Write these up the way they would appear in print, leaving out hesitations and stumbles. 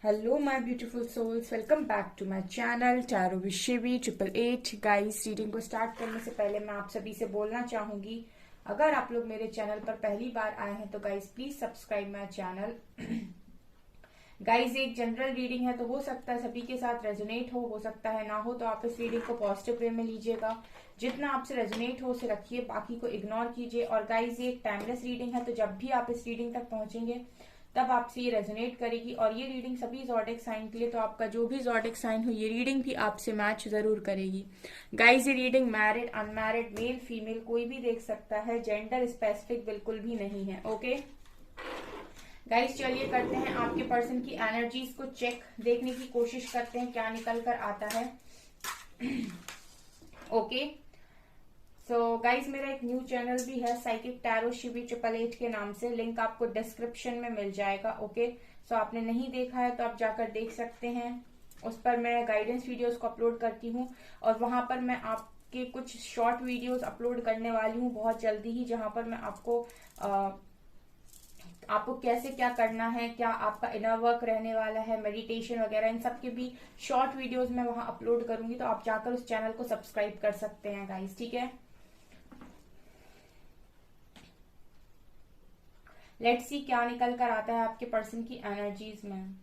Hello my beautiful souls, welcome back to my channel tarot with Shivi 888। Guys, reading को start करने से पहले मैं आप सभी से बोलना चाहूंगी, अगर आप लोग मेरे चैनल पर पहली बार आए हैं तो guys please subscribe my channel. Guys, एक जनरल रीडिंग है तो हो सकता है सभी के साथ रेजोनेट हो सकता है ना हो, तो आप इस रीडिंग को पॉजिटिव वे में लीजिएगा। जितना आपसे रेजोनेट हो उसे रखिए, बाकी को इग्नोर कीजिए। और गाइस, ये एक टाइमलेस रीडिंग है, तो जब भी आप इस रीडिंग तक पहुंचेंगे तब आपसे ये रेजोनेट करेगी। और ये रीडिंग सभी ज़ोडिक साइन के लिए, तो आपका जो भी ज़ोडिक साइन हो ये रीडिंग भी आपसे मैच जरूर करेगी। गाइस, ये reading married unmarried male female कोई भी देख सकता है, जेंडर स्पेसिफिक बिल्कुल भी नहीं है। ओके गाइस, चलिए करते हैं आपके पर्सन की एनर्जीज को चेक, देखने की कोशिश करते हैं क्या निकल कर आता है। ओके सो गाइज, मेरा एक न्यू चैनल भी है साइकिक टैरो शिवी 888 के नाम से, लिंक आपको डिस्क्रिप्शन में मिल जाएगा। ओके सो आपने नहीं देखा है तो आप जाकर देख सकते हैं। उस पर मैं गाइडेंस वीडियोस को अपलोड करती हूँ, और वहां पर मैं आपके कुछ शॉर्ट वीडियोस अपलोड करने वाली हूँ बहुत जल्दी ही, जहां पर मैं आपको कैसे क्या करना है, क्या आपका इनर वर्क रहने वाला है, मेडिटेशन वगैरह, इन सब के भी शॉर्ट वीडियोस मैं वहां अपलोड करूंगी, तो आप जाकर उस चैनल को सब्सक्राइब कर सकते हैं गाइस। ठीक है, लेट्स सी क्या निकल कर आता है आपके पर्सन की एनर्जीज में।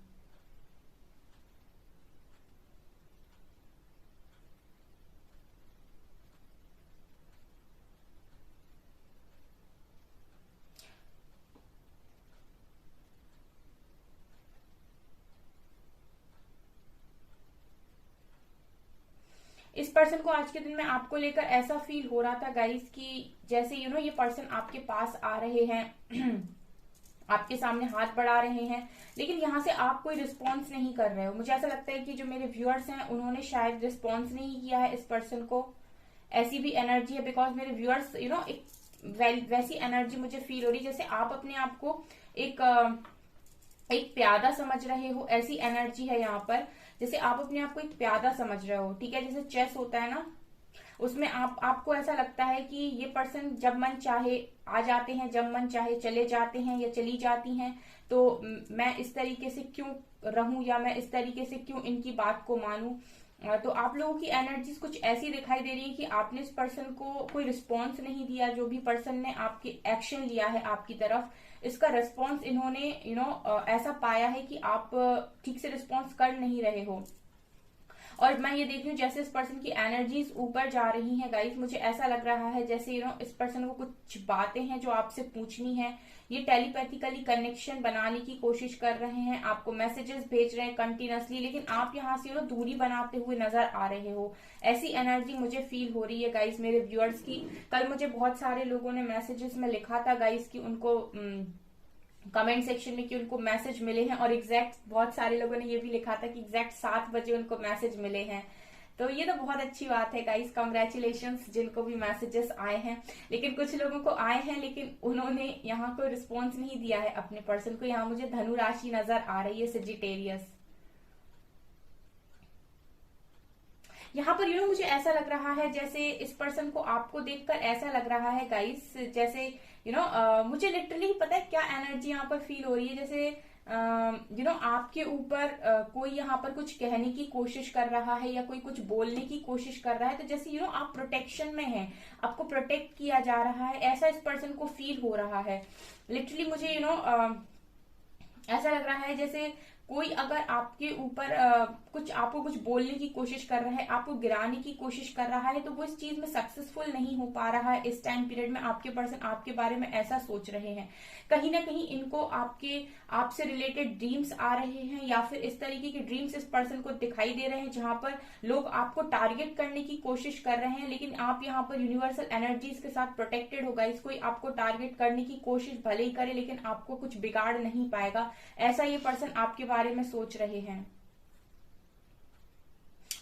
इस पर्सन को आज के दिन में आपको लेकर ऐसा फील हो रहा था गाइस कि जैसे ये पर्सन आपके पास आ रहे हैं, आपके सामने हाथ बढ़ा रहे हैं, लेकिन यहाँ से आप कोई रिस्पॉन्स नहीं कर रहे हो। मुझे ऐसा लगता है कि जो मेरे व्यूअर्स हैं उन्होंने शायद रिस्पॉन्स नहीं किया है इस पर्सन को। ऐसी भी एनर्जी है, बिकॉज मेरे व्यूअर्स एक वैसी एनर्जी मुझे फील हो रही है जैसे आप अपने आप को एक एक प्यादा समझ रहे हो, ऐसी एनर्जी है यहाँ पर। जैसे आप अपने आप को एक प्यादा समझ रहे हो, ठीक है, जैसे चेस होता है ना, उसमें आपको ऐसा लगता है कि ये पर्सन जब मन चाहे आ जाते हैं, जब मन चाहे चले जाते हैं या चली जाती हैं, तो मैं इस तरीके से क्यों रहूं, या मैं इस तरीके से क्यों इनकी बात को मानूं। तो आप लोगों की एनर्जीज कुछ ऐसी दिखाई दे रही है कि आपने इस पर्सन को कोई रिस्पॉन्स नहीं दिया। जो भी पर्सन ने आपके एक्शन लिया है आपकी तरफ, इसका रिस्पॉन्स इन्होंने ऐसा पाया है कि आप ठीक से रिस्पॉन्स कर नहीं रहे हो। और मैं ये देख रही हूँ जैसे इस पर्सन की एनर्जीज ऊपर जा रही हैं गाइस, मुझे ऐसा लग रहा है जैसे इस पर्सन को कुछ बातें हैं जो आपसे पूछनी है। ये टेलीपैथिकली कनेक्शन बनाने की कोशिश कर रहे हैं, आपको मैसेजेस भेज रहे हैं कंटिन्यूसली, लेकिन आप यहाँ से दूरी बनाते हुए नजर आ रहे हो। ऐसी एनर्जी मुझे फील हो रही है गाइस मेरे व्यूअर्स की। कल मुझे बहुत सारे लोगों ने मैसेजेस में लिखा था गाइस कि उनको कमेंट सेक्शन में कि उनको मैसेज मिले हैं, और एग्जैक्ट बहुत सारे लोगों ने ये भी लिखा था कि एग्जैक्ट 7 बजे उनको मैसेज मिले हैं। तो ये तो बहुत अच्छी बात है गाइस, कॉन्ग्रेचुलेशंस जिनको भी मैसेजेस आए हैं। लेकिन कुछ लोगों को आए हैं लेकिन उन्होंने यहाँ कोई रिस्पॉन्स नहीं दिया है अपने पर्सन को। यहाँ मुझे धनु राशि नजर आ रही है, सजिटेरियस। यहाँ पर मुझे ऐसा लग रहा है जैसे इस पर्सन को आपको देखकर ऐसा लग रहा है गाइस, जैसे मुझे लिटरली पता है क्या एनर्जी यहाँ पर फील हो रही है। जैसे आपके ऊपर कोई यहाँ पर कुछ कहने की कोशिश कर रहा है या कोई कुछ बोलने की कोशिश कर रहा है, तो जैसे आप प्रोटेक्शन में हैं, आपको प्रोटेक्ट किया जा रहा है, ऐसा इस पर्सन को फील हो रहा है। लिटरली मुझे ऐसा लग रहा है जैसे कोई अगर आपके ऊपर आपको कुछ बोलने की कोशिश कर रहा है, आपको गिराने की कोशिश कर रहा है, तो वो इस चीज में सक्सेसफुल नहीं हो पा रहा है। इस टाइम पीरियड में आपके पर्सन आपके बारे में ऐसा सोच रहे हैं। कहीं ना कहीं इनको आपसे रिलेटेड ड्रीम्स आ रहे हैं, या फिर इस तरीके के ड्रीम्स इस पर्सन को दिखाई दे रहे हैं जहां पर लोग आपको टारगेट करने की कोशिश कर रहे हैं, लेकिन आप यहाँ पर यूनिवर्सल एनर्जीज के साथ प्रोटेक्टेड होगा। कोई आपको टारगेट करने की कोशिश भले ही करे, लेकिन आपको कुछ बिगाड़ नहीं पाएगा, ऐसा ये पर्सन आपके बारे में सोच रहे हैं।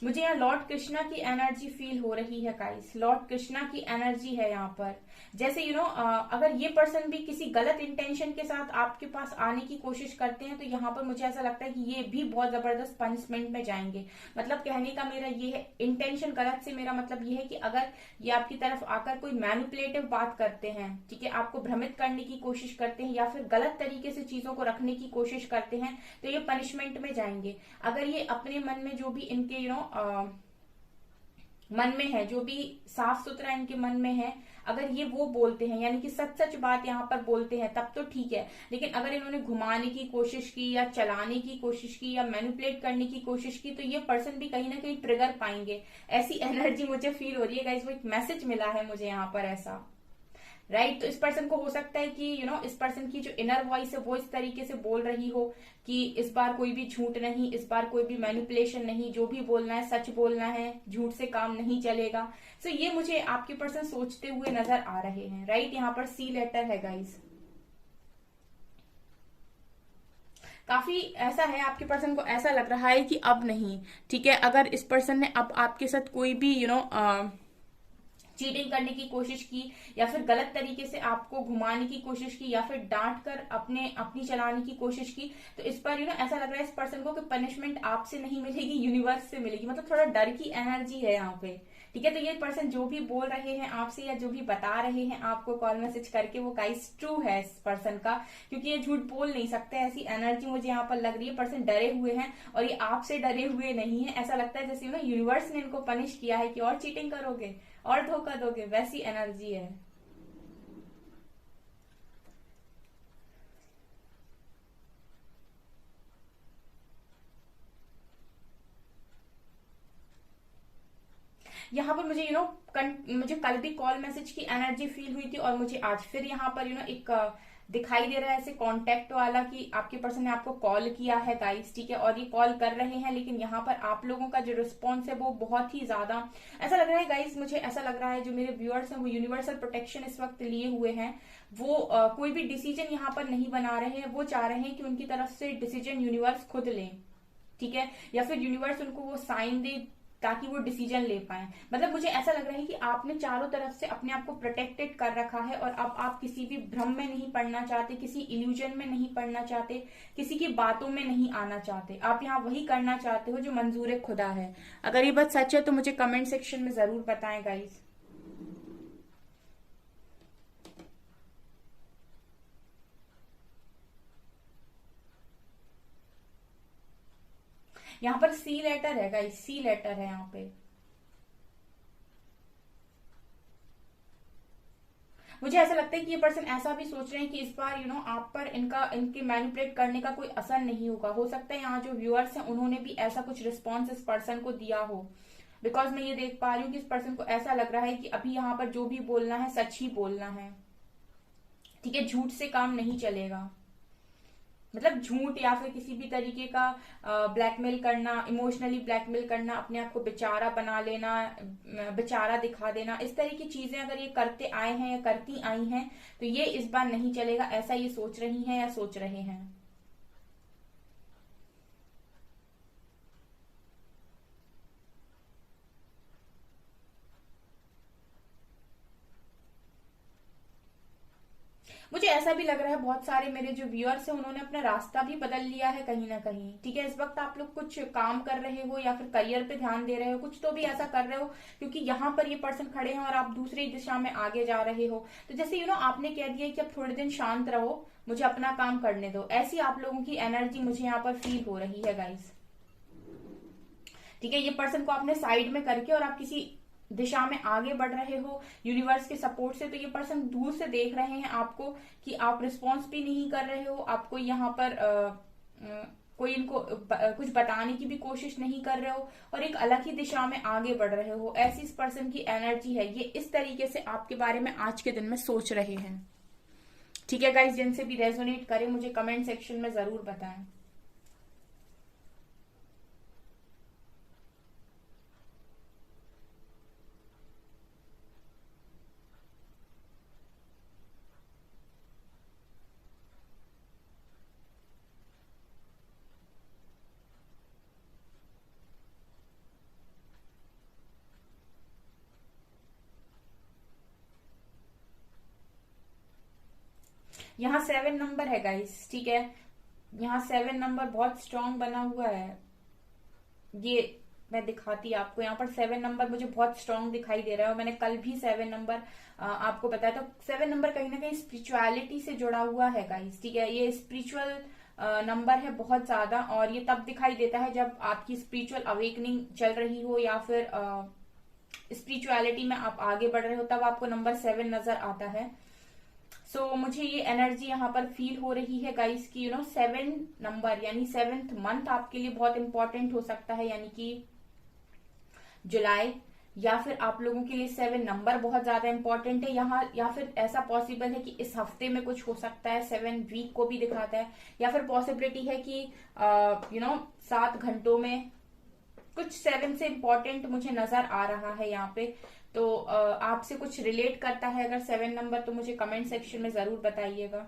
मुझे यहाँ लॉर्ड कृष्णा की एनर्जी फील हो रही है गाइस, लॉर्ड कृष्णा की एनर्जी है यहाँ पर। जैसे अगर ये पर्सन भी किसी गलत इंटेंशन के साथ आपके पास आने की कोशिश करते हैं तो यहाँ पर मुझे ऐसा लगता है कि ये भी बहुत जबरदस्त पनिशमेंट में जाएंगे। मतलब कहने का मेरा ये है, इंटेंशन गलत से मेरा मतलब ये है कि अगर ये आपकी तरफ आकर कोई मैनिपुलेटिव बात करते हैं, ठीक है, आपको भ्रमित करने की कोशिश करते हैं या फिर गलत तरीके से चीजों को रखने की कोशिश करते हैं, तो ये पनिशमेंट में जाएंगे। अगर ये अपने मन में जो भी इनके मन में है, जो भी साफ सुथरा इनके मन में है, अगर ये वो बोलते हैं, यानी कि सच सच बात यहाँ पर बोलते हैं, तब तो ठीक है। लेकिन अगर इन्होंने घुमाने की कोशिश की या चलाने की कोशिश की या मैनिपुलेट करने की कोशिश की, तो ये पर्सन भी कहीं ना कहीं ट्रिगर पाएंगे। ऐसी एनर्जी मुझे फील हो रही है गाइस, वो एक मैसेज मिला है मुझे यहाँ पर ऐसा। राइट, तो इस पर्सन को हो सकता है कि इस पर्सन की जो इनर वॉइस है वो इस तरीके से बोल रही हो कि इस बार कोई भी झूठ नहीं, इस बार कोई भी मैनिपुलेशन नहीं, जो भी बोलना है सच बोलना है, झूठ से काम नहीं चलेगा। सो ये मुझे आपके पर्सन सोचते हुए नजर आ रहे हैं। राइट, यहाँ पर सी लेटर है गाइस। काफी ऐसा है, आपके पर्सन को ऐसा लग रहा है कि अब नहीं, ठीक है, अगर इस पर्सन ने अब आपके साथ कोई भी चीटिंग करने की कोशिश की या फिर गलत तरीके से आपको घुमाने की कोशिश की या फिर डांट कर अपनी चलाने की कोशिश की, तो इस पर ऐसा लग रहा है इस पर्सन को कि पनिशमेंट आपसे नहीं मिलेगी, यूनिवर्स से मिलेगी। मतलब थोड़ा डर की एनर्जी है यहाँ पे, ठीक है। तो ये पर्सन जो भी बोल रहे हैं आपसे या जो भी बता रहे हैं आपको कॉल मैसेज करके, वो गाइस ट्रू है इस पर्सन का, क्योंकि ये झूठ बोल नहीं सकते। ऐसी एनर्जी मुझे यहाँ पर लग रही है, पर्सन डरे हुए हैं और ये आपसे डरे हुए नहीं है। ऐसा लगता है जैसे यूनिवर्स ने इनको पनिश किया है कि और चीटिंग करोगे और धोखा दोगे, वैसी एनर्जी है। यहाँ पर मुझे मुझे कल भी कॉल मैसेज की एनर्जी फील हुई थी और मुझे आज फिर यहाँ पर एक दिखाई दे रहा है ऐसे कांटेक्ट वाला कि आपके पर्सन ने आपको कॉल किया है गाइस, ठीक है, और ये कॉल कर रहे हैं। लेकिन यहाँ पर आप लोगों का जो रिस्पॉन्स है वो बहुत ही ज्यादा ऐसा लग रहा है गाइस, मुझे ऐसा लग रहा है जो मेरे व्यूअर्स हैं वो यूनिवर्सल प्रोटेक्शन इस वक्त लिए हुए हैं। वो कोई भी डिसीजन यहाँ पर नहीं बना रहे हैं, वो चाह रहे हैं कि उनकी तरफ से डिसीजन यूनिवर्स खुद लें, ठीक है, या फिर यूनिवर्स उनको वो साइन दे ताकि वो डिसीजन ले पाए। मतलब मुझे ऐसा लग रहा है कि आपने चारों तरफ से अपने आप को प्रोटेक्टेड कर रखा है और अब आप किसी भी भ्रम में नहीं पड़ना चाहते, किसी इल्यूजन में नहीं पड़ना चाहते, किसी की बातों में नहीं आना चाहते। आप यहाँ वही करना चाहते हो जो मंजूर खुदा है। अगर ये बात सच है तो मुझे कमेंट सेक्शन में जरूर बताएं गाइस। यहाँ पर सी लेटर है गाइस, सी लेटर है यहाँ पे। मुझे ऐसा लगता है कि ये पर्सन ऐसा भी सोच रहे हैं कि इस बार आप पर इनके मैनिपुलेट करने का कोई असर नहीं होगा। हो सकता है यहाँ जो व्यूअर्स हैं उन्होंने भी ऐसा कुछ रिस्पॉन्स इस पर्सन को दिया हो, बिकॉज मैं ये देख पा रही हूँ कि इस पर्सन को ऐसा लग रहा है कि अभी यहाँ पर जो भी बोलना है सच ही बोलना है, ठीक है, झूठ से काम नहीं चलेगा। मतलब झूठ या फिर किसी भी तरीके का ब्लैकमेल करना, इमोशनली ब्लैकमेल करना, अपने आप को बेचारा बना लेना, बेचारा दिखा देना, इस तरह की चीजें अगर ये करते आए हैं या करती आई हैं तो ये इस बार नहीं चलेगा, ऐसा ये सोच रही हैं या सोच रहे हैं। मुझे ऐसा भी लग रहा है बहुत सारे मेरे जो व्यूअर्स हैं उन्होंने अपना रास्ता भी बदल लिया है कहीं ना कहीं, ठीक है। इस वक्त आप लोग कुछ काम कर रहे हो या फिर करियर पे ध्यान दे रहे हो, कुछ तो भी ऐसा कर रहे हो, क्योंकि यहाँ पर ये पर्सन खड़े हैं और आप दूसरी दिशा में आगे जा रहे हो। तो जैसे आपने कह दिया कि अब थोड़े दिन शांत रहो, मुझे अपना काम करने दो, ऐसी आप लोगों की एनर्जी मुझे यहाँ पर फील हो रही है गाइस, ठीक है। ये पर्सन को आपने साइड में करके और आप किसी दिशा में आगे बढ़ रहे हो यूनिवर्स के सपोर्ट से, तो ये पर्सन दूर से देख रहे हैं आपको कि आप रिस्पॉन्स भी नहीं कर रहे हो, आपको यहाँ पर कोई इनको कुछ बताने की भी कोशिश नहीं कर रहे हो और एक अलग ही दिशा में आगे बढ़ रहे हो। ऐसी इस पर्सन की एनर्जी है, ये इस तरीके से आपके बारे में आज के दिन में सोच रहे हैं, ठीक है गाइस। जिनसे भी रेजोनेट करे मुझे कमेंट सेक्शन में जरूर बताएं। यहाँ 7 नंबर है गाइस, ठीक है, यहाँ 7 नंबर बहुत स्ट्रांग बना हुआ है। ये मैं दिखाती आपको, यहाँ पर 7 नंबर मुझे बहुत स्ट्रांग दिखाई दे रहा है, और मैंने कल भी 7 नंबर आपको बताया। तो 7 नंबर कहीं ना कहीं स्पिरिचुअलिटी से जुड़ा हुआ है गाइस, ठीक है, ये स्पिरिचुअल नंबर है बहुत ज्यादा, और ये तब दिखाई देता है जब आपकी स्पिरिचुअल अवेकनिंग चल रही हो, या फिर स्पिरिचुअलिटी में आप आगे बढ़ रहे हो, तब आपको नंबर 7 नजर आता है। मुझे ये एनर्जी यहाँ पर फील हो रही है गाइस की 7 नंबर यानी 7th मंथ आपके लिए बहुत इंपॉर्टेंट हो सकता है, यानी कि जुलाई, या फिर आप लोगों के लिए 7 नंबर बहुत ज्यादा इंपॉर्टेंट है यहाँ, या फिर ऐसा पॉसिबल है कि इस हफ्ते में कुछ हो सकता है, 7 वीक को भी दिखाता है, या फिर पॉसिबिलिटी है कि 7 घंटों में कुछ 7 से इंपॉर्टेंट मुझे नजर आ रहा है यहाँ पे। तो आपसे कुछ रिलेट करता है अगर 7 नंबर, तो मुझे कमेंट सेक्शन में जरूर बताइएगा।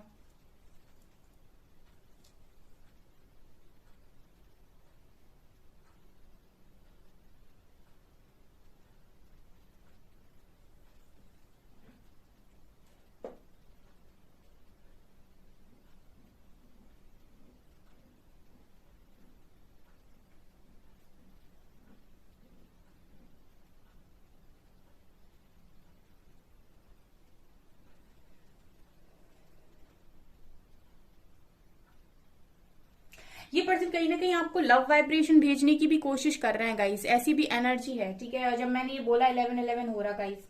ये पर्सन कहीं ना कहीं आपको लव वाइब्रेशन भेजने की भी कोशिश कर रहे हैं गाइस, ऐसी भी एनर्जी है, ठीक है। जब मैंने ये बोला 11-11 हो रहा गाइस,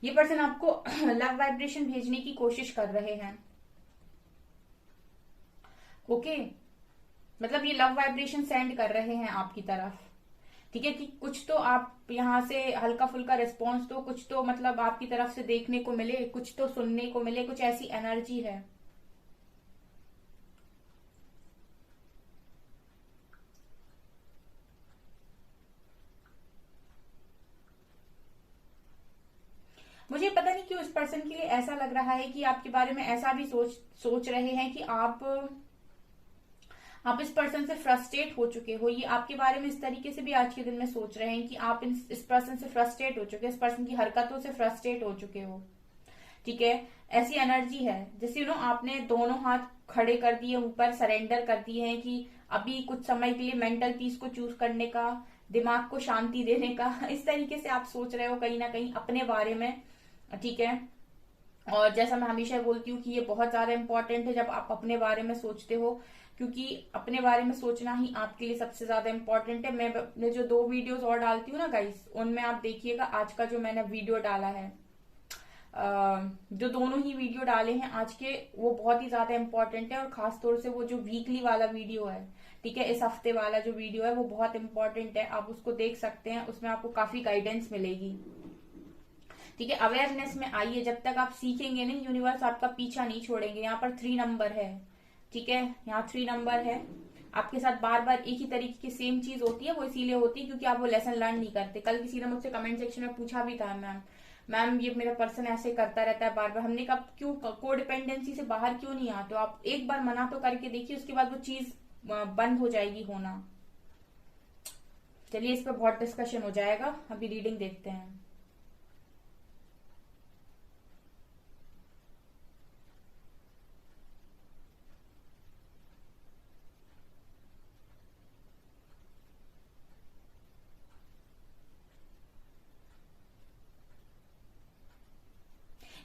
ये पर्सन आपको लव वाइब्रेशन भेजने की कोशिश कर रहे हैं, ओके। मतलब ये लव वाइब्रेशन सेंड कर रहे हैं आपकी तरफ, ठीक है, कि कुछ तो आप यहाँ से हल्का फुल्का रिस्पॉन्स दो, कुछ तो मतलब आपकी तरफ से देखने को मिले, कुछ तो सुनने को मिले, कुछ ऐसी एनर्जी है। मुझे पता नहीं क्यों इस पर्सन के लिए ऐसा लग रहा है कि आपके बारे में ऐसा भी सोच रहे हैं कि आप इस पर्सन से फ्रस्ट्रेट हो चुके हो। ये आपके बारे में इस तरीके से भी आज के दिन में सोच रहे हैं कि आप इस पर्सन से फ्रस्ट्रेट हो चुके हो, इस पर्सन की हरकतों से फ्रस्ट्रेट हो चुके हो, ठीक है। ऐसी एनर्जी है जैसे आपने दोनों हाथ खड़े कर दिए ऊपर, सरेंडर कर दिए हैं कि अभी कुछ समय के लिए मेंटल पीस को चूज करने का, दिमाग को शांति देने का इस तरीके से आप सोच रहे हो कहीं ना कहीं अपने बारे में, ठीक है। और जैसा मैं हमेशा बोलती हूँ कि ये बहुत ज्यादा इंपॉर्टेंट है जब आप अपने बारे में सोचते हो, क्योंकि अपने बारे में सोचना ही आपके लिए सबसे ज्यादा इंपॉर्टेंट है। मैं जो 2 वीडियोस और डालती हूँ ना गाइस, उनमें आप देखिएगा आज का जो मैंने वीडियो डाला है, जो दोनों ही वीडियो डाले हैं आज के, वो बहुत ही ज्यादा इंपॉर्टेंट है। और खासतौर से वो जो वीकली वाला वीडियो है, ठीक है, इस हफ्ते वाला जो वीडियो है वो बहुत इंपॉर्टेंट है, आप उसको देख सकते हैं, उसमें आपको काफी गाइडेंस मिलेगी, ठीक है। अवेयरनेस में आइए, जब तक आप सीखेंगे नहीं यूनिवर्स आपका पीछा नहीं छोड़ेंगे। यहाँ पर 3 नंबर है, ठीक है, यहाँ 3 नंबर है। आपके साथ बार बार एक ही तरीके की सेम चीज होती है, वो इसीलिए होती है क्योंकि आप वो लेसन लर्न नहीं करते। कल किसी ने मुझसे कमेंट सेक्शन में पूछा भी था, मैम ये मेरा पर्सन ऐसे करता रहता है बार बार। हमने कहा क्यों को डिपेंडेंसी से बाहर क्यों नहीं आते हो आप, एक बार मना तो करके देखिए, उसके बाद वो चीज बंद हो जाएगी होना। चलिए इस पर बहुत डिस्कशन हो जाएगा, अभी रीडिंग देखते हैं।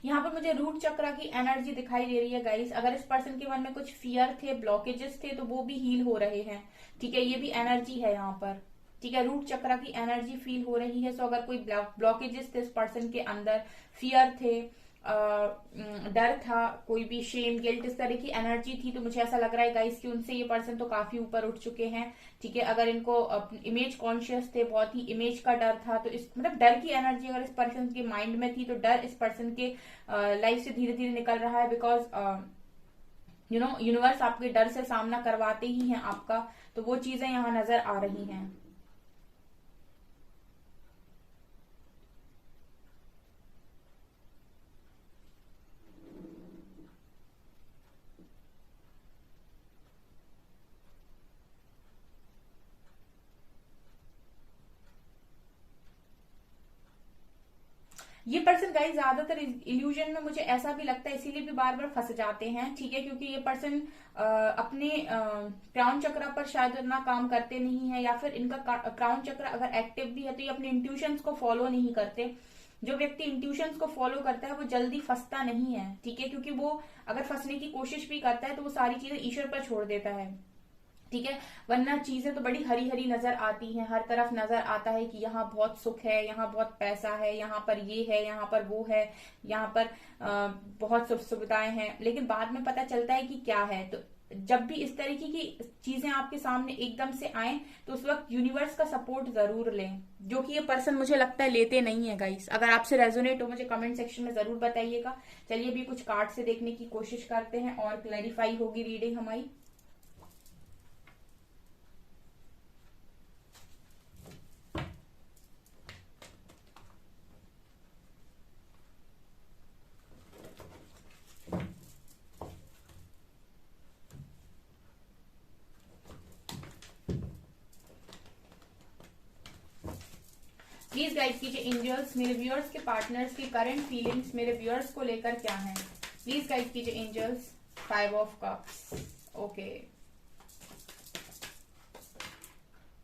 यहाँ पर मुझे रूट चक्र की एनर्जी दिखाई दे रही है गाइस। अगर इस पर्सन के मन में कुछ फियर थे, ब्लॉकेजेस थे, तो वो भी हील हो रहे हैं, ठीक है। ये भी एनर्जी है यहाँ पर, ठीक है। रूट चक्र की एनर्जी फील हो रही है। सो अगर कोई ब्लॉकेजेस थे इस पर्सन के अंदर, फियर थे, डर था, कोई भी शेम गिल्ट इस तरह की एनर्जी थी, तो मुझे ऐसा लग रहा है गाइस कि उनसे ये पर्सन तो काफी ऊपर उठ चुके हैं, ठीक है। अगर इनको इमेज कॉन्शियस थे, बहुत ही इमेज का डर था, तो इस मतलब डर की एनर्जी अगर इस पर्सन के माइंड में थी, तो डर इस पर्सन के लाइफ से धीरे धीरे निकल रहा है, बिकॉज यूनिवर्स आपके डर से सामना करवाते ही हैं आपका, तो वो चीजें यहाँ नजर आ रही हैं। ये पर्सन गाइस ज्यादातर इल्यूजन में मुझे ऐसा भी लगता है इसीलिए भी बार बार फंस जाते हैं, ठीक है, क्योंकि ये पर्सन अपने क्राउन चक्र पर शायद ना काम करते नहीं है, या फिर इनका क्राउन चक्र अगर एक्टिव भी है तो ये अपने इंट्यूशंस को फॉलो नहीं करते। जो व्यक्ति इंट्यूशंस को फॉलो करता है वो जल्दी फंसता नहीं है, ठीक है, क्योंकि वो अगर फंसने की कोशिश भी करता है तो वो सारी चीजें ईश्वर पर छोड़ देता है, ठीक है। वरना चीजें तो बड़ी हरी हरी नजर आती हैं, हर तरफ नजर आता है कि यहाँ बहुत सुख है, यहाँ बहुत पैसा है, यहाँ पर ये है, यहाँ पर वो है, यहाँ पर बहुत सुख सुविधाएं हैं, लेकिन बाद में पता चलता है कि क्या है। तो जब भी इस तरीके की चीजें आपके सामने एकदम से आए तो उस वक्त यूनिवर्स का सपोर्ट जरूर लें, जो कि ये पर्सन मुझे लगता है लेते नहीं है गाइस। अगर आपसे रेजोनेट हो मुझे कमेंट सेक्शन में जरूर बताइएगा। चलिए अभी कुछ कार्ड से देखने की कोशिश करते हैं और क्लैरिफाई होगी रीडिंग हमारी। प्लीज गाइड कीजिए एंजल्स, मेरे व्यूअर्स के पार्टनर्स की करंट फीलिंग्स मेरे व्यूअर्स को लेकर क्या है। प्लीज गाइड कीजिए angels. 5 of cups, okay,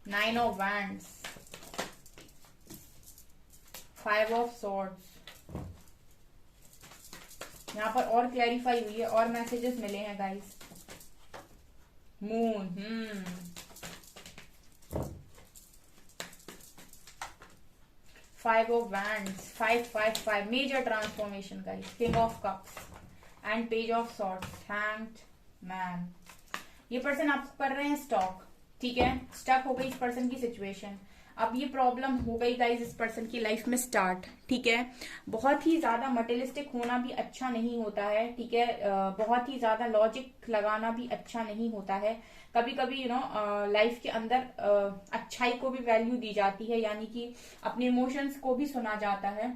9 of wands, 5 of swords. यहाँ पर और क्लैरिफाई हुई है और मैसेजेस मिले हैं guys. Moon, 5 of wands, 5 major transformation guys, king of cups and page of swords, hanged man। ये पर्सन आपको कर रहे हैं स्टॉक, ठीक है, स्टक हो गई इस पर्सन की सिचुएशन। अब ये प्रॉब्लम हो गई गाइस इस पर्सन की लाइफ में स्टार्ट, ठीक है। बहुत ही ज्यादा मटेरियलिस्टिक होना भी अच्छा नहीं होता है, ठीक है, बहुत ही ज्यादा लॉजिक लगाना भी अच्छा नहीं होता है। कभी कभी लाइफ के अंदर अच्छाई को भी वैल्यू दी जाती है, यानी कि अपने इमोशंस को भी सुना जाता है।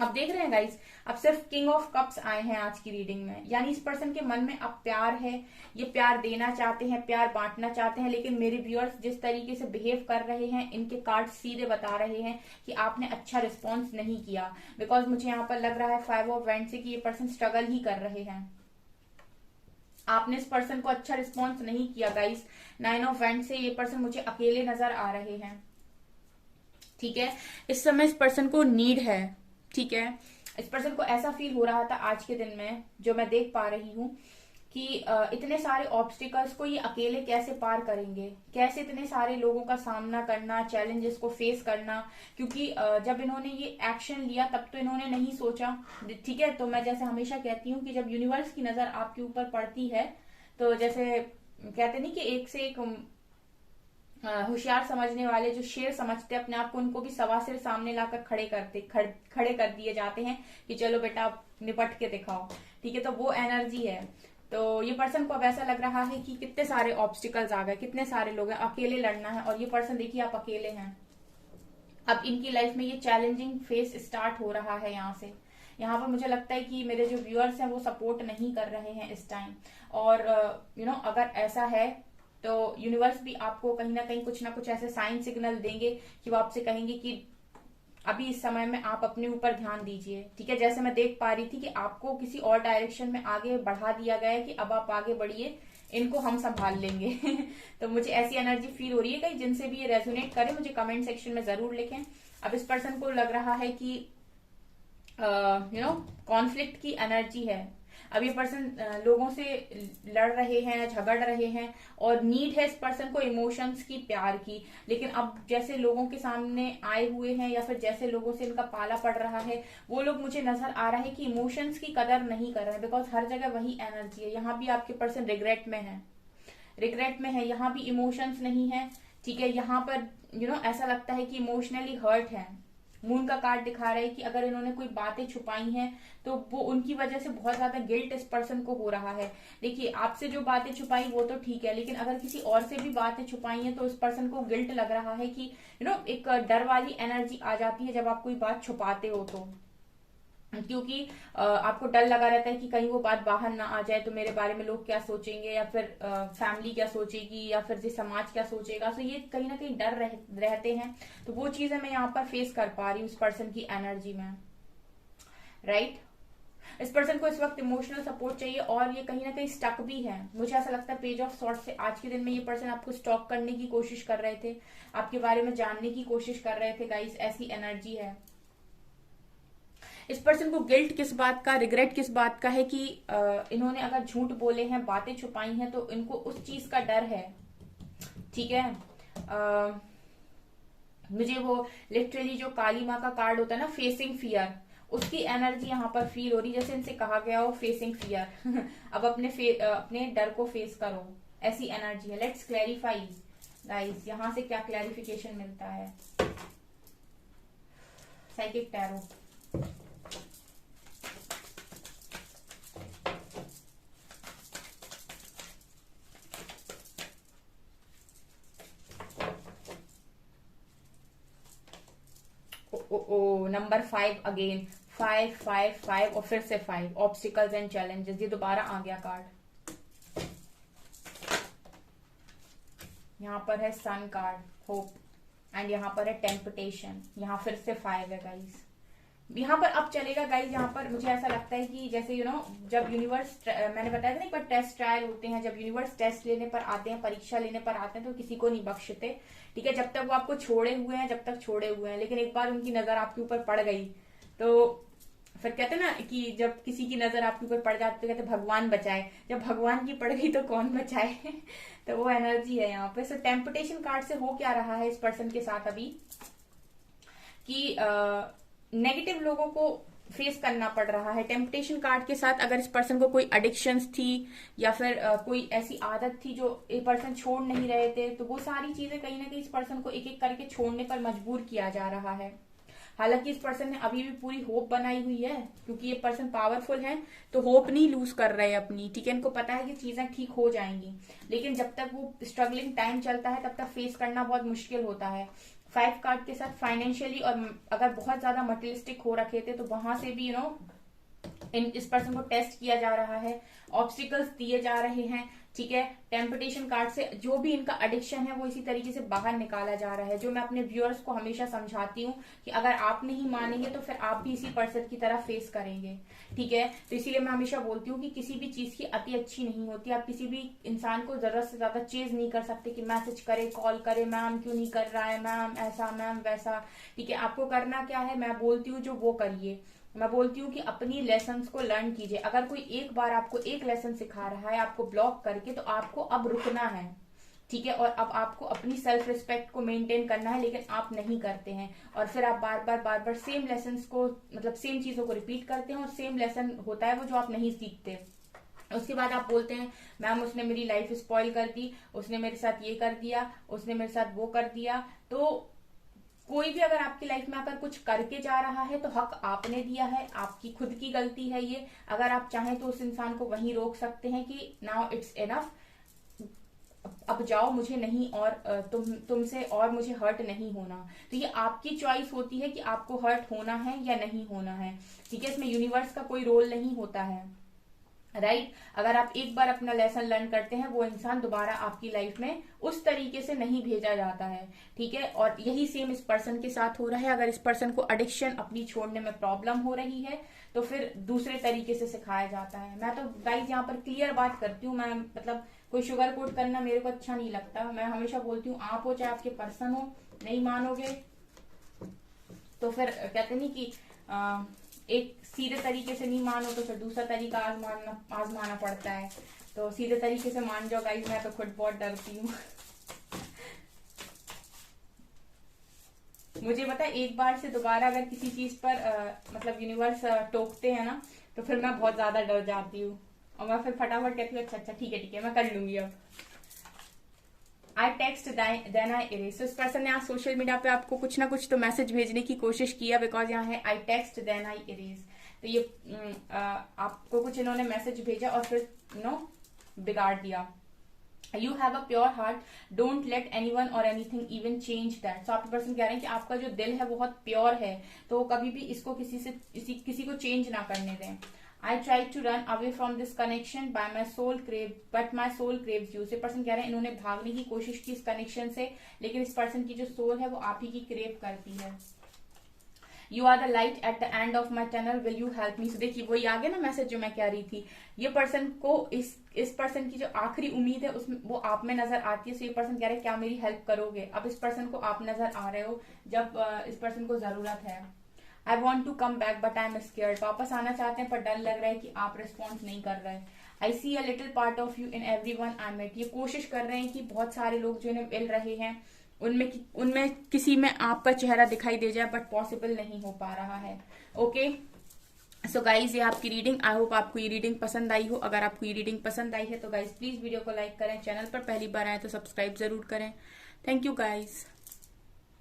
अब देख रहे हैं गाइस, अब सिर्फ किंग ऑफ कप्स आए हैं आज की रीडिंग में, यानी इस पर्सन के मन में अब प्यार है, ये प्यार देना चाहते हैं, प्यार बांटना चाहते हैं, लेकिन मेरे व्यूअर्स जिस तरीके से बिहेव कर रहे हैं, इनके कार्ड सीधे बता रहे हैं कि आपने अच्छा रिस्पॉन्स नहीं किया। बिकॉज मुझे यहाँ पर लग रहा है 5 ऑफ वैंड से कि ये पर्सन स्ट्रगल ही कर रहे हैं, आपने इस पर्सन को अच्छा रिस्पॉन्स नहीं किया गाइस। 9 ऑफ वैंड से ये पर्सन मुझे अकेले नजर आ रहे हैं, ठीक है। इस समय इस पर्सन को नीड है, ठीक है। इस पर्सन को ऐसा फील हो रहा था आज के दिन में, जो मैं देख पा रही हूँ, कि इतने सारे ऑब्स्टिकल्स को ये अकेले कैसे पार करेंगे, कैसे इतने सारे लोगों का सामना करना, चैलेंजेस को फेस करना। क्योंकि जब इन्होंने ये एक्शन लिया तब तो इन्होंने नहीं सोचा, ठीक है। तो मैं जैसे हमेशा कहती हूँ कि जब यूनिवर्स की नजर आपके ऊपर पड़ती है तो जैसे कहते नहीं कि एक से एक होशियार समझने वाले जो शेर समझते अपने आप को, उनको भी सवा सिर सामने लाकर खड़े कर दिए जाते हैं कि चलो बेटा निपट के दिखाओ, ठीक है। तो वो एनर्जी है। तो ये पर्सन को अब ऐसा लग रहा है कि कितने सारे ऑब्स्टिकल्स आ गए, कितने सारे लोग हैं, अकेले लड़ना है। और ये पर्सन देखिए आप अकेले हैं। अब इनकी लाइफ में ये चैलेंजिंग फेस स्टार्ट हो रहा है। यहाँ पर मुझे लगता है कि मेरे जो व्यूअर्स हैं वो सपोर्ट नहीं कर रहे हैं इस टाइम। और अगर ऐसा है तो यूनिवर्स भी आपको कहीं ना कहीं कुछ ना कुछ ऐसे साइन सिग्नल देंगे कि वो आपसे कहेंगे कि अभी इस समय में आप अपने ऊपर ध्यान दीजिए, ठीक है। जैसे मैं देख पा रही थी कि आपको किसी और डायरेक्शन में आगे बढ़ा दिया गया है कि अब आप आगे बढ़िए, इनको हम संभाल लेंगे। तो मुझे ऐसी एनर्जी फील हो रही है कि जिनसे भी ये रेजोनेट करे मुझे कमेंट सेक्शन में जरूर लिखें। अब इस पर्सन को लग रहा है कि कॉन्फ्लिक्ट की एनर्जी है। अब ये पर्सन लोगों से लड़ रहे हैं, झगड़ रहे हैं, और नीड है इस पर्सन को इमोशंस की, प्यार की। लेकिन अब जैसे लोगों के सामने आए हुए हैं या फिर जैसे लोगों से इनका पाला पड़ रहा है, वो लोग मुझे नजर आ रहा है कि इमोशंस की कदर नहीं कर रहे हैं। बिकॉज हर जगह वही एनर्जी है। यहाँ भी आपके पर्सन रिग्रेट में है, यहाँ भी इमोशंस नहीं है, ठीक है। यहाँ पर ऐसा लगता है कि इमोशनली हर्ट है। मून का कार्ड दिखा रहा है कि अगर इन्होंने कोई बातें छुपाई हैं तो वो उनकी वजह से बहुत ज्यादा गिल्ट इस पर्सन को हो रहा है। देखिए आपसे जो बातें छुपाई वो तो ठीक है, लेकिन अगर किसी और से भी बातें छुपाई हैं तो इस पर्सन को गिल्ट लग रहा है कि एक डर वाली एनर्जी आ जाती है जब आप कोई बात छुपाते हो तो। क्योंकि आपको डर लगा रहता है कि कहीं वो बात बाहर ना आ जाए तो मेरे बारे में लोग क्या सोचेंगे, या फिर फैमिली क्या सोचेगी, या फिर समाज क्या सोचेगा। तो ये कहीं ना कहीं डर रहते हैं। तो वो चीजें मैं यहाँ पर फेस कर पा रही हूँ उस पर्सन की एनर्जी में। राइट। इस पर्सन को इस वक्त इमोशनल सपोर्ट चाहिए और ये कहीं ना कहीं स्टक भी है। मुझे ऐसा लगता है पेज ऑफ सॉर्ट से आज के दिन में ये पर्सन आपको स्टॉक करने की कोशिश कर रहे थे, आपके बारे में जानने की कोशिश कर रहे थे गाइस, ऐसी एनर्जी है। इस पर्सन को गिल्ट किस बात का, रिग्रेट किस बात का है कि इन्होंने अगर झूठ बोले हैं, बातें छुपाई हैं, तो इनको उस चीज का डर है। ठीक है। मुझे वो लिटरली जो काली माँ का कार्ड होता है ना, फेसिंग फियर, उसकी एनर्जी यहाँ पर फील हो रही, जैसे इनसे कहा गया हो फेसिंग फियर। अब अपने डर को फेस करो, ऐसी एनर्जी है। लेट्स क्लैरिफाई गाइस, यहाँ से क्या क्लैरिफिकेशन मिलता है। साइकिक टैरो, ओ नंबर 5 अगेन, 5 5 5 और फिर से 5, ऑब्स्टिकल्स एंड चैलेंजेस, ये दोबारा आ गया कार्ड। यहाँ पर है सन कार्ड, होप, एंड यहाँ पर है टेम्पटेशन, यहाँ फिर से 5 है गाइस। यहाँ पर अब चलेगा गाइस, यहाँ पर मुझे ऐसा लगता है कि जैसे जब यूनिवर्स, मैंने बताया था ना एक बार टेस्ट ट्रायल होते हैं, जब यूनिवर्स टेस्ट लेने पर आते हैं, परीक्षा लेने पर आते हैं, तो किसी को नहीं बख्शते। ठीक है, जब तक वो आपको छोड़े हुए हैं, जब तक छोड़े हुए हैं, लेकिन एक बार उनकी नजर आपके ऊपर पड़ गई तो फिर कहते ना कि जब किसी की नजर आपके ऊपर पड़ जाती है तो कहते भगवान बचाए, जब भगवान की पड़ गई तो कौन बचाए। तो वो एनर्जी है यहाँ पे। सो टेम्पटेशन कार्ड से हो क्या रहा है इस पर्सन के साथ अभी कि नेगेटिव लोगों को फेस करना पड़ रहा है। टेम्पटेशन कार्ड के साथ अगर इस पर्सन को कोई एडिक्शंस थी या फिर कोई ऐसी आदत थी जो ये पर्सन छोड़ नहीं रहे थे, तो वो सारी चीजें कहीं ना कहीं इस पर्सन को एक एक करके छोड़ने पर मजबूर किया जा रहा है। हालांकि इस पर्सन ने अभी भी पूरी होप बनाई हुई है, क्योंकि ये पर्सन पावरफुल है, तो होप नहीं लूज कर रहे अपनी। ठीक है, इनको पता है कि चीजें ठीक हो जाएंगी, लेकिन जब तक वो स्ट्रगलिंग टाइम चलता है तब तक फेस करना बहुत मुश्किल होता है। 5 कार्ड के साथ फाइनेंशियली, और अगर बहुत ज्यादा मटेरियलिस्टिक हो रखे थे तो वहां से भी इस पर्सन को टेस्ट किया जा रहा है, ऑब्स्टिकल्स दिए जा रहे हैं। ठीक है, टेम्पटेशन कार्ड से जो भी इनका एडिक्शन है वो इसी तरीके से बाहर निकाला जा रहा है। जो मैं अपने व्यूअर्स को हमेशा समझाती हूँ कि अगर आप नहीं मानेंगे तो फिर आप भी इसी पर्सन की तरह फेस करेंगे। ठीक है, तो इसीलिए मैं हमेशा बोलती हूँ कि किसी भी चीज की अति अच्छी नहीं होती। आप किसी भी इंसान को जरूरत से ज्यादा चेज नहीं कर सकते कि मैसेज करे, कॉल करे, मैम क्यों नहीं कर रहा है, मैम ऐसा, मैम वैसा। ठीक है, आपको करना क्या है, मैं बोलती हूँ जो वो करिए। मैं बोलती हूँ कि अपनी लेसन्स को लर्न कीजिए। अगर कोई एक बार आपको एक लेसन सिखा रहा है आपको ब्लॉक करके, तो आपको अब रुकना है। ठीक है, और अब आपको अपनी सेल्फ रिस्पेक्ट को मेंटेन करना है, लेकिन आप नहीं करते हैं, और फिर आप बार बार सेम लेसन को, मतलब सेम चीजों को रिपीट करते हैं, और सेम लेसन होता है वो जो आप नहीं सीखते। उसके बाद आप बोलते हैं मैम उसने मेरी लाइफ स्पॉइल कर दी, उसने मेरे साथ ये कर दिया, उसने मेरे साथ वो कर दिया। तो कोई भी अगर आपकी लाइफ में आकर कुछ करके जा रहा है तो हक आपने दिया है, आपकी खुद की गलती है ये। अगर आप चाहें तो उस इंसान को वहीं रोक सकते हैं कि नाउ इट्स इनफ, अब जाओ, मुझे नहीं और तुमसे और मुझे हर्ट नहीं होना। तो ये आपकी चॉइस होती है कि आपको हर्ट होना है या नहीं होना है। ठीक है, इसमें यूनिवर्स का कोई रोल नहीं होता है। राइट, अगर आप एक बार अपना लेसन लर्न करते हैं, वो इंसान दोबारा आपकी लाइफ में उस तरीके से नहीं भेजा जाता है। ठीक है, और यही सेम इस पर्सन के साथ हो रहा है। अगर इस पर्सन को एडिक्शन अपनी छोड़ने में प्रॉब्लम हो रही है तो फिर दूसरे तरीके से सिखाया जाता है। मैं तो गाइज यहाँ पर क्लियर बात करती हूँ, मैं मतलब कोई शुगर कोट करना मेरे को अच्छा नहीं लगता। मैं हमेशा बोलती हूँ, आप हो चाहे आपके पर्सन हो, नहीं मानोगे तो फिर कहते नहीं कि एक सीधे तरीके से नहीं मानो तो फिर दूसरा तरीका आजमाना पड़ता है। तो सीधे तरीके से मान जाओ गाइस, मैं तो खुद बहुत डरती हूँ। मुझे पता है एक बार से दोबारा अगर किसी चीज पर मतलब यूनिवर्स टोकते हैं ना, तो फिर मैं बहुत ज्यादा डर जाती हूँ, और मैं फिर फटाफट कहती हूँ अच्छा ठीक है मैं कर लूंगी। अब I text then I erase. इस पर्सन ने आज सोशल मीडिया पे आपको कुछ ना कुछ तो मैसेज भेजने की कोशिश किया, बिकॉज यहाँ है I text then I erase. तो ये आपको कुछ इन्होंने मैसेज भेजा और फिर बिगाड़ दिया। You have a pure heart, don't let anyone और एनीथिंग इवन चेंज दैट। सो आपके पर्सन कह रहे हैं कि आपका जो दिल है बहुत प्योर है, तो कभी भी इसको किसी को चेंज ना करने दें। I tried to run away from this connection by my soul crave, but my soul craves you। से पर्सन कह रहे हैं इन्होंने भागने की कोशिश की इस कनेक्शन से, लेकिन इस पर्सन की जो सोल है वो आप ही की क्रेव करती है। You are the light at the end of my tunnel, will you help me. देखिए वही आ गया ना मैसेज जो मैं कह रही थी। ये पर्सन को इस पर्सन की जो आखिरी उम्मीद है उसमें वो आप में नजर आती है। सो ये पर्सन कह रहे हैं क्या मेरी हेल्प करोगे। अब इस पर्सन को आप नजर आ रहे हो जब इस पर्सन को जरूरत है। I want to come back but I am scared, वापस आना चाहते हैं पर डर लग रहा है कि आप रिस्पॉन्स नहीं कर रहे। I see a little part of you in every one I met, ये कोशिश कर रहे हैं कि बहुत सारे लोग जो इन्हें मिल रहे हैं उनमें किसी में आपका चेहरा दिखाई दे जाए, बट पॉसिबल नहीं हो पा रहा है। ओके सो गाइज, ये आपकी रीडिंग, आई होप आपको ये रीडिंग पसंद आई हो। अगर आपको ये रीडिंग पसंद आई है तो गाइज प्लीज वीडियो को लाइक करें, चैनल पर पहली बार आए तो सब्सक्राइब जरूर करें। Thank you guys.